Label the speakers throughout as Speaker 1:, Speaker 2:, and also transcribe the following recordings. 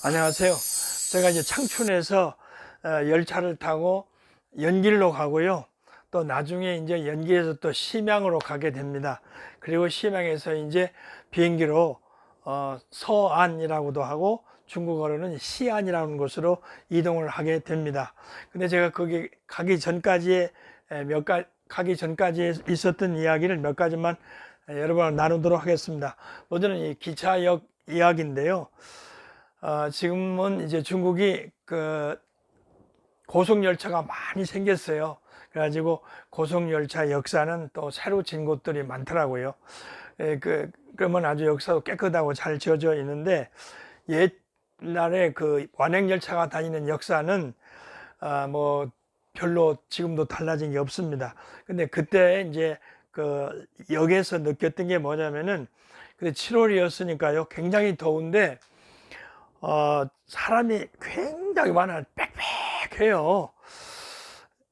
Speaker 1: 안녕하세요. 제가 이제 창춘에서 열차를 타고 연길로 가고요. 또 나중에 이제 연길에서 또 심양으로 가게 됩니다. 그리고 심양에서 이제 비행기로 서안이라고도 하고 중국어로는 시안이라는 곳으로 이동을 하게 됩니다. 근데 제가 거기 가기 전까지의 가기 전까지 있었던 이야기를 몇 가지만 여러분과 나누도록 하겠습니다. 먼저는 이 기차역 이야기인데요. 지금은 이제 중국이 그 고속열차가 많이 생겼어요. 그래가지고 고속열차 역사는 또 새로 진 곳들이 많더라고요. 그러면 아주 역사도 깨끗하고 잘 지어져 있는데, 옛날에 그 완행열차가 다니는 역사는 뭐 별로 지금도 달라진 게 없습니다. 근데 그때 이제 그 역에서 느꼈던 게 뭐냐면은, 그 7월이었으니까요. 굉장히 더운데 사람이 굉장히 많아요. 빽빽해요.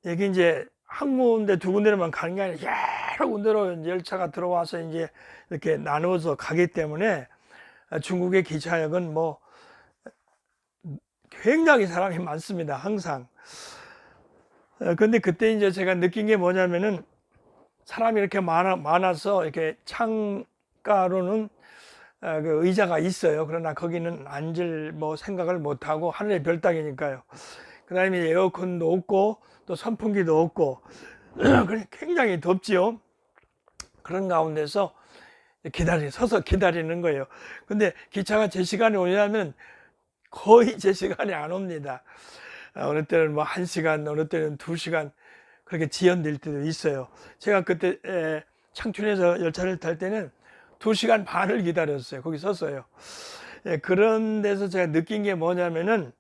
Speaker 1: 이게 이제 한 군데 두 군데로만 가는 게 아니라 여러 군데로 이제 열차가 들어와서 이제 이렇게 나누어서 가기 때문에 중국의 기차역은 뭐 굉장히 사람이 많습니다. 항상. 근데 그때 이제 제가 느낀 게 뭐냐면은, 사람이 이렇게 많아서 이렇게 창가로는 그 의자가 있어요. 그러나 거기는 앉을 뭐 생각을 못 하고, 하늘의 별 따기니까요. 그다음에 에어컨도 없고 또 선풍기도 없고 굉장히 덥지요. 그런 가운데서 서서 기다리는 거예요. 근데 기차가 제 시간에 오냐면 거의 제 시간에 안 옵니다. 어느 때는 뭐 1시간, 어느 때는 2시간 그렇게 지연될 때도 있어요. 제가 그때 창춘에서 열차를 탈 때는 2시간 반을 기다렸어요. 거기 섰어요. 그런 데서 제가 느낀 게 뭐냐면은,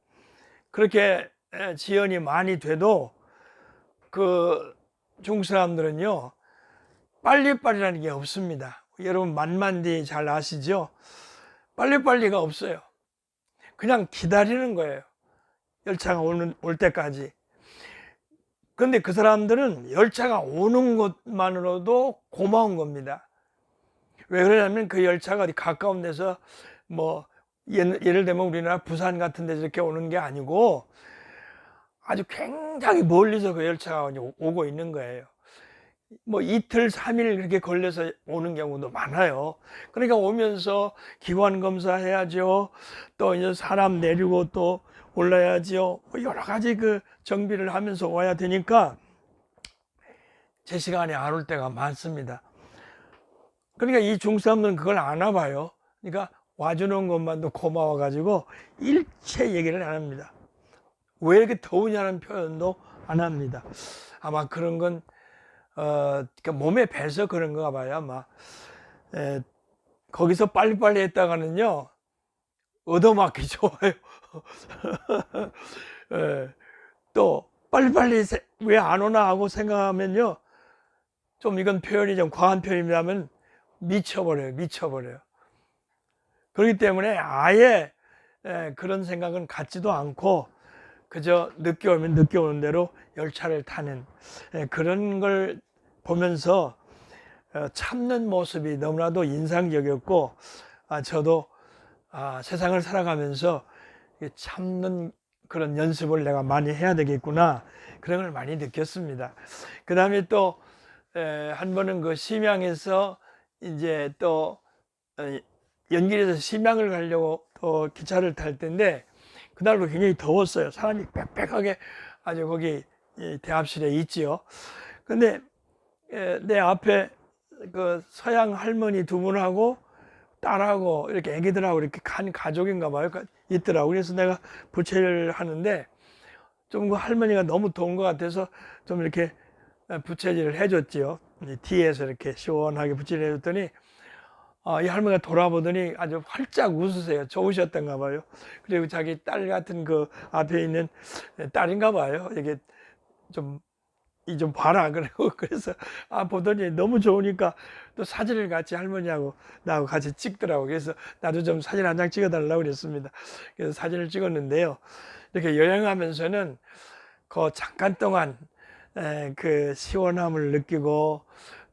Speaker 1: 그렇게 지연이 많이 돼도 그 중국 사람들은요, 빨리빨리라는 게 없습니다. 여러분 만만디 잘 아시죠? 빨리빨리가 없어요. 그냥 기다리는 거예요. 열차가 올 때까지. 근데 그 사람들은 열차가 오는 것만으로도 고마운 겁니다. 왜 그러냐면, 그 열차가 어디 가까운 데서 뭐 예를 들면 우리나라 부산 같은 데서 이렇게 오는 게 아니고 아주 굉장히 멀리서 그 열차가 오고 있는 거예요. 뭐 이틀, 3일 그렇게 걸려서 오는 경우도 많아요. 그러니까 오면서 기관 검사해야죠. 또 이제 사람 내리고 또 올라야죠. 뭐 여러 가지 그 정비를 하면서 와야 되니까 제 시간에 안 올 때가 많습니다. 그러니까 이 중국 사람들은 그걸 안 와봐요. 그러니까 와주는 것만도 고마워가지고 일체 얘기를 안 합니다. 왜 이렇게 더우냐는 표현도 안 합니다. 아마 그런 건 그러니까 몸에 배서 그런가 봐요. 아마 거기서 빨리빨리 했다가는요, 얻어맞기 좋아요. 또 빨리빨리 왜 안 오나 하고 생각하면요, 좀 이건 표현이 좀 과한 표현이라면 미쳐버려요. 그렇기 때문에 아예 그런 생각은 갖지도 않고 그저 늦게 오면 늦게 오는 대로 열차를 타는 그런 걸 보면서 참는 모습이 너무나도 인상적이었고, 저도 세상을 살아가면서 참는 그런 연습을 내가 많이 해야 되겠구나, 그런 걸 많이 느꼈습니다. 그 다음에 또 한 번은 그 심양에서 이제 또 연길에서 심양을 가려고 또 기차를 탈 텐데, 그날도 굉장히 더웠어요. 사람이 빽빽하게 아주 거기 대합실에 있지요. 근데 내 앞에 그 서양 할머니 두 분하고 딸하고 이렇게 애기들하고 이렇게 간 가족인가 봐요. 있더라고. 그래서 내가 부채를 하는데, 좀 그 할머니가 너무 더운 것 같아서 좀 이렇게 부채질을 해줬지요. 뒤에서 이렇게 시원하게 부채를 해줬더니 이 할머니가 돌아보더니 아주 활짝 웃으세요. 좋으셨던가 봐요. 그리고 자기 딸 같은 그 앞에 있는 딸인가 봐요. 이게 좀 이 좀 봐라. 그리고 그래서 보더니 너무 좋으니까 또 사진을 같이 할머니하고 나하고 같이 찍더라고. 그래서 나도 좀 사진 한 장 찍어달라고 그랬습니다. 그래서 사진을 찍었는데요. 이렇게 여행하면서는 그 잠깐 동안 그 시원함을 느끼고,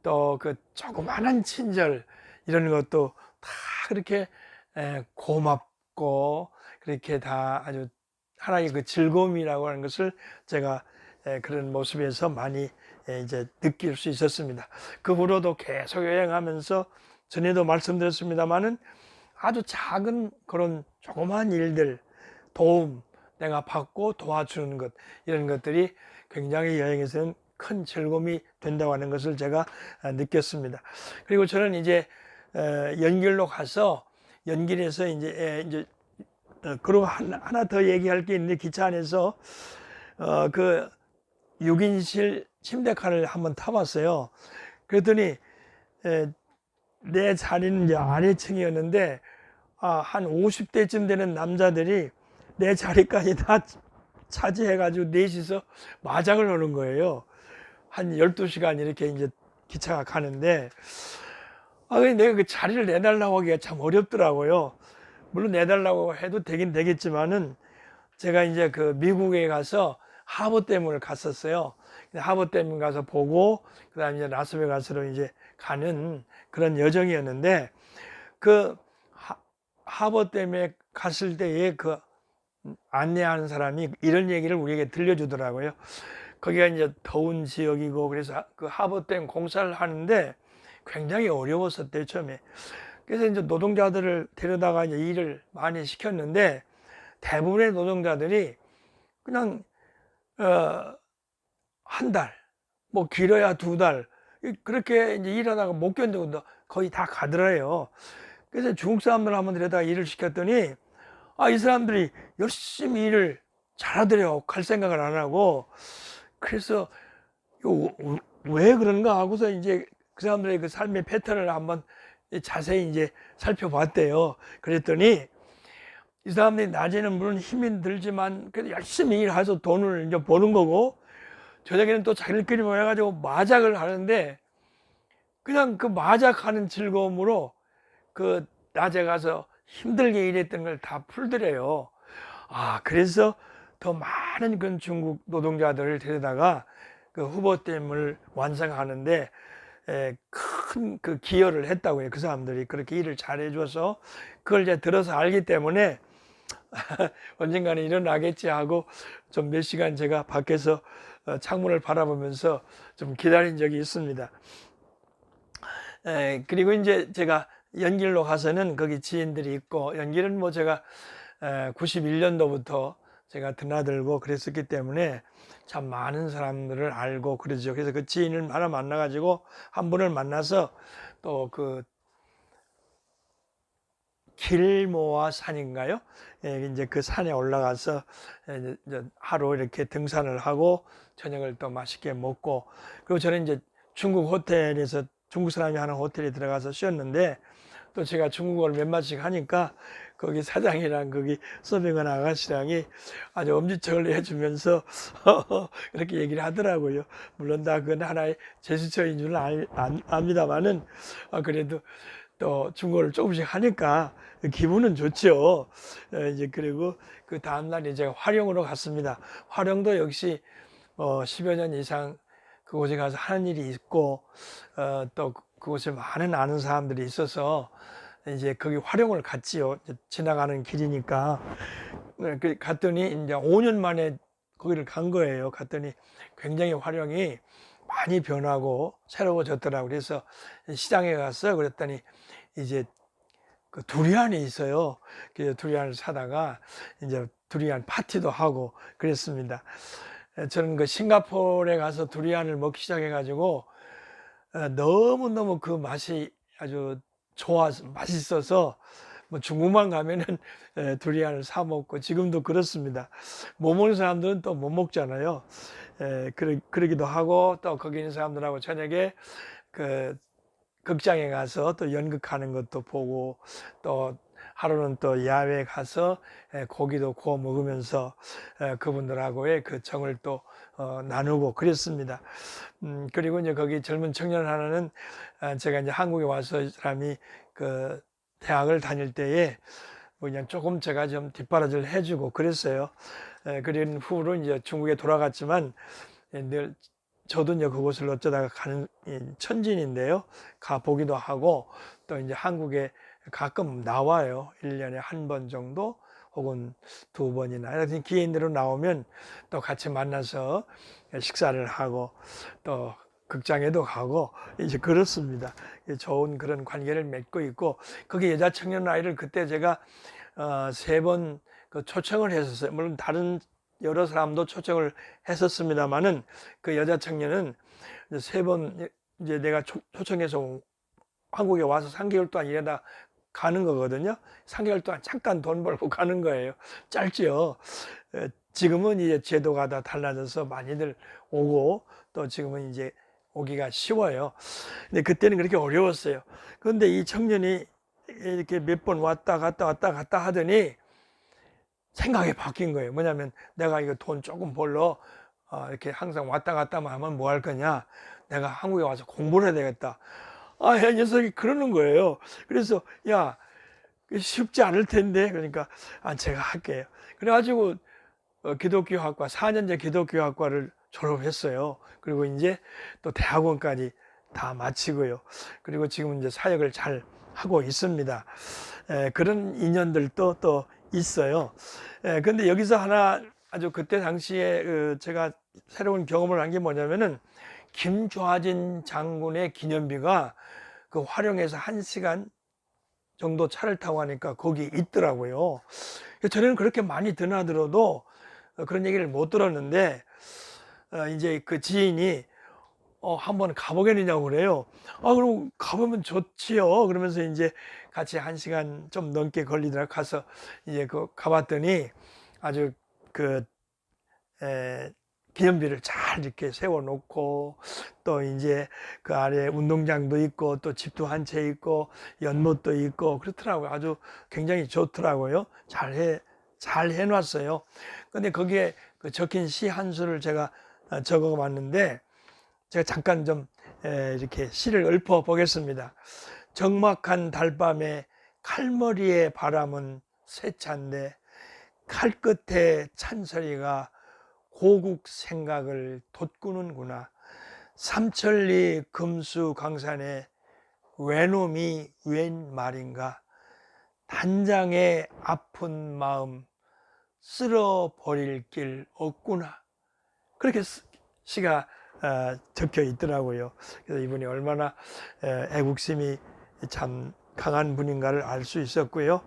Speaker 1: 또 그 조그마한 친절, 이런 것도 다 그렇게 고맙고, 그렇게 다 아주 하나의 그 즐거움이라고 하는 것을 제가 그런 모습에서 많이 이제 느낄 수 있었습니다. 그 후로도 계속 여행하면서 전에도 말씀드렸습니다마는 아주 작은 그런 조그마한 일들, 도움 내가 받고 도와주는 것, 이런 것들이 굉장히 여행에서는 큰 즐거움이 된다고 하는 것을 제가 느꼈습니다. 그리고 저는 이제 연길로 가서 연길에서 이제 그리고 하나 더 얘기할 게 있는데, 기차 안에서 그 6인실 침대칸을 한번 타봤어요. 그랬더니 내 자리는 이제 아래층이었는데 한 50대쯤 되는 남자들이 내 자리까지 다 차지해가지고 넷이서 마장을 하는 거예요. 한 12시간 이렇게 이제 기차가 가는데, 내가 그 자리를 내달라고 하기가 참 어렵더라고요. 물론 내달라고 해도 되긴 되겠지만은, 제가 이제 그 미국에 가서 하버댐을 갔었어요. 하버댐 가서 보고, 그 다음에 이제 라스베가스로 이제 가는 그런 여정이었는데, 그 하버댐에 갔을 때에 그 안내하는 사람이 이런 얘기를 우리에게 들려주더라고요. 거기가 이제 더운 지역이고, 그래서 그 하버댐 공사를 하는데 굉장히 어려웠었대요, 처음에. 그래서 이제 노동자들을 데려다가 이제 일을 많이 시켰는데, 대부분의 노동자들이 그냥 한 달, 뭐 길어야 2달, 그렇게 이제 일하다가 못 견디고 거의 다 가더래요. 그래서 중국 사람들 한번 데려다가 일을 시켰더니, 이 사람들이 열심히 일을 잘하더래요. 갈 생각을 안 하고. 그래서 왜 그런가 하고서 이제 그 사람들의 그 삶의 패턴을 한번 자세히 이제 살펴봤대요. 그랬더니 이 사람들이 낮에는 물론 힘이 들지만 그래도 열심히 일해서 돈을 이제 버는 거고, 저녁에는 또 자기들끼리 모여가지고 마작을 하는데, 그냥 그 마작하는 즐거움으로 그 낮에 가서 힘들게 일했던 걸 다 풀더래요. 그래서 더 많은 그런 중국 노동자들을 데려다가 그 후보댐을 완성하는데 큰 그 기여를 했다고 해요. 그 사람들이 그렇게 일을 잘해줘서 그걸 이제 들어서 알기 때문에 언젠가는 일어나겠지 하고 좀 몇 시간 제가 밖에서 창문을 바라보면서 좀 기다린 적이 있습니다. 그리고 이제 제가 연길로 가서는 거기 지인들이 있고, 연길은 뭐 제가 91년도부터 제가 드나들고 그랬었기 때문에 참 많은 사람들을 알고 그러죠. 그래서 그 지인을 하나 만나가지고 한 분을 만나서 또 그 길모아 산인가요? 이제 그 산에 올라가서 이제 하루 이렇게 등산을 하고 저녁을 또 맛있게 먹고, 그리고 저는 이제 중국 호텔에서 중국 사람이 하는 호텔에 들어가서 쉬었는데, 또 제가 중국어를 몇 마디씩 하니까 거기 사장이랑 거기 서빙하는 아가씨랑이 아주 엄지척을 해주면서 그렇게 얘기를 하더라고요. 물론 다 그건 하나의 제스처인 줄은 압니다만은 그래도 또 중국어를 조금씩 하니까 기분은 좋죠. 이제 그리고 그 다음날 이제 화령으로 갔습니다. 화령도 역시 10여 년 이상 그곳에 가서 하는 일이 있고 또 그곳에 많은 아는 사람들이 있어서 이제 거기 화령을 갔지요. 지나가는 길이니까. 갔더니 이제 5년 만에 거기를 간 거예요. 갔더니 굉장히 화령이 많이 변하고 새로워졌더라고요. 그래서 시장에 가서 그랬더니 이제 그 두리안이 있어요. 그래서 두리안을 사다가 이제 두리안 파티도 하고 그랬습니다. 저는 그 싱가포르에 가서 두리안을 먹기 시작해가지고 너무너무 그 맛이 아주 맛있어서 뭐 중국만 가면은 두리안을 사 먹고, 지금도 그렇습니다. 못 먹는 사람들은 또 못 먹잖아요. 그러기도 하고, 또 거기 있는 사람들하고 저녁에 그 극장에 가서 또 연극하는 것도 보고, 또 하루는 또 야외에 가서 고기도 구워 먹으면서 그분들하고의 그 정을 또 나누고 그랬습니다. 그리고 이제 거기 젊은 청년 하나는 제가 이제 한국에 와서 이 사람이 그 대학을 다닐 때에 뭐 그냥 조금 제가 좀 뒷바라지를 해주고 그랬어요. 그런 후로 이제 중국에 돌아갔지만 늘 저도 이제 그곳을 어쩌다가 가는 천진인데요. 가 보기도 하고 또 이제 한국에 가끔 나와요. 1년에 한 번 정도 혹은 2번이나 하여튼 기회인 대로 나오면 또 같이 만나서 식사를 하고 또 극장에도 가고 이제 그렇습니다. 좋은 그런 관계를 맺고 있고, 거기 여자 청년 아이를 그때 제가 3번 그 초청을 했었어요. 물론 다른 여러 사람도 초청을 했었습니다만은 그 여자 청년은 3번 이제 내가 초청해서 한국에 와서 3개월 동안 일하다 가는 거거든요. 3개월 동안 잠깐 돈 벌고 가는 거예요. 짧죠. 지금은 이제 제도가 다 달라져서 많이들 오고 또 지금은 이제 오기가 쉬워요. 근데 그때는 그렇게 어려웠어요. 그런데 이 청년이 이렇게 몇 번 왔다 갔다 하더니 생각이 바뀐 거예요. 뭐냐면 내가 이거 돈 조금 벌러 이렇게 항상 왔다 갔다만 하면 뭐 할 거냐. 내가 한국에 와서 공부를 해야 되겠다. 이 녀석이 그러는 거예요. 그래서 야, 쉽지 않을 텐데. 그러니까 제가 할게요. 그래가지고 기독교학과 4년제 기독교학과를 졸업했어요. 그리고 이제 또 대학원까지 다 마치고요. 그리고 지금 이제 사역을 잘 하고 있습니다. 그런 인연들도 또 있어요. 근데 여기서 하나 아주 그때 당시에 제가 새로운 경험을 한 게 뭐냐면은 김좌진 장군의 기념비가 그 활용해서 1시간 정도 차를 타고 가니까 거기 있더라고요. 저는 그렇게 많이 드나들어도 그런 얘기를 못 들었는데 이제 그 지인이 한번 가보겠느냐고 그래요. 그럼 가보면 좋지요. 그러면서 이제 같이 1시간 좀 넘게 걸리더라고. 가서 이제 가봤더니 아주 기념비를 잘 이렇게 세워놓고 또 이제 그 아래 운동장도 있고 또 집도 한 채 있고 연못도 있고 그렇더라고요. 아주 굉장히 좋더라고요. 잘 해놨어요. 근데 거기에 적힌 시 한 수를 제가 적어봤는데 제가 잠깐 좀 이렇게 시를 읊어 보겠습니다. 적막한 달밤에 칼머리의 바람은 세찬데 칼끝에 찬소리가 고국 생각을 돋구는구나. 삼천리 금수강산에 외놈이 웬 말인가. 단장의 아픈 마음 쓸어버릴 길 없구나. 그렇게 시가 적혀 있더라고요. 그래서 이분이 얼마나 애국심이 참 강한 분인가를 알 수 있었고요.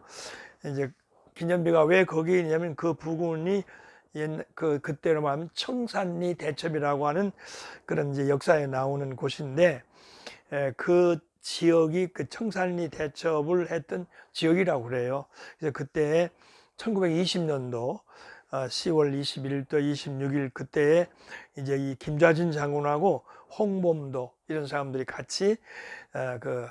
Speaker 1: 이제 기념비가 왜 거기 있냐면 그 부근이 그때로 말하면 청산리 대첩이라고 하는 그런 이제 역사에 나오는 곳인데 그 지역이 그 청산리 대첩을 했던 지역이라고 그래요. 그래서 그때 1920년도 10월 21일부터 26일 그때에 이제 이 김좌진 장군하고 홍범도 이런 사람들이 같이 그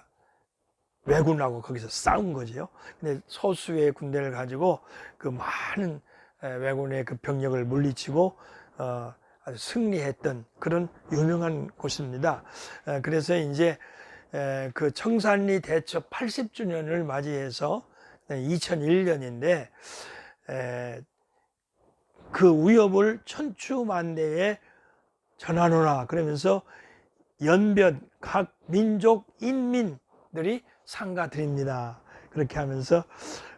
Speaker 1: 왜군하고 거기서 싸운 거지요. 근데 소수의 군대를 가지고 그 많은 왜군의 그 병력을 물리치고 아주 승리했던 그런 유명한 곳입니다. 그래서 이제 그 청산리 대첩 80주년을 맞이해서 2001년인데 그 위협을 천추만대에 전하노라 그러면서 연변 각 민족 인민들이 상가드립니다. 그렇게 하면서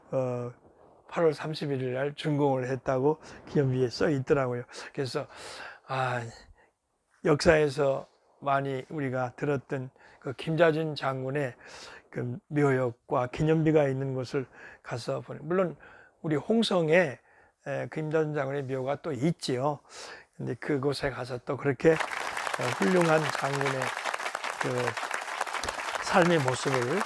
Speaker 1: 8월 31일 날 준공을 했다고 기념비에 써 있더라고요. 그래서 역사에서 많이 우리가 들었던 그 김좌진 장군의 그 묘역과 기념비가 있는 곳을 가서 보니, 물론 우리 홍성에 김좌진 장군의 묘가 또 있지요. 근데 그곳에 가서 또 그렇게 훌륭한 장군의 그 삶의 모습을